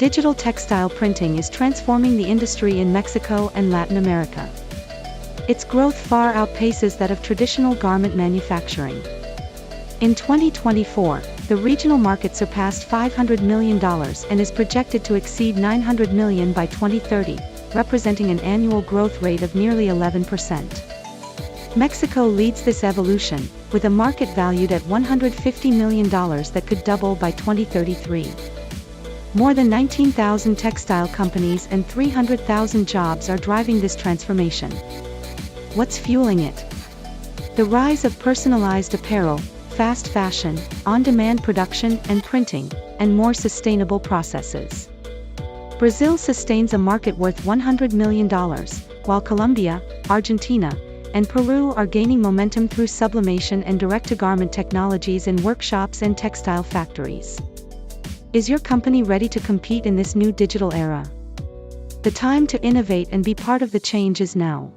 Digital textile printing is transforming the industry in Mexico and Latin America. Its growth far outpaces that of traditional garment manufacturing. In 2024, the regional market surpassed $500 million and is projected to exceed $900 million by 2030, representing an annual growth rate of nearly 11%. Mexico leads this evolution, with a market valued at $150 million that could double by 2033. More than 19,000 textile companies and 300,000 jobs are driving this transformation. What's fueling it? The rise of personalized apparel, fast fashion, on-demand production and printing, and more sustainable processes. Brazil sustains a market worth $100 million, while Colombia, Argentina, and Peru are gaining momentum through sublimation and direct-to-garment technologies in workshops and textile factories. Is your company ready to compete in this new digital era? The time to innovate and be part of the change is now.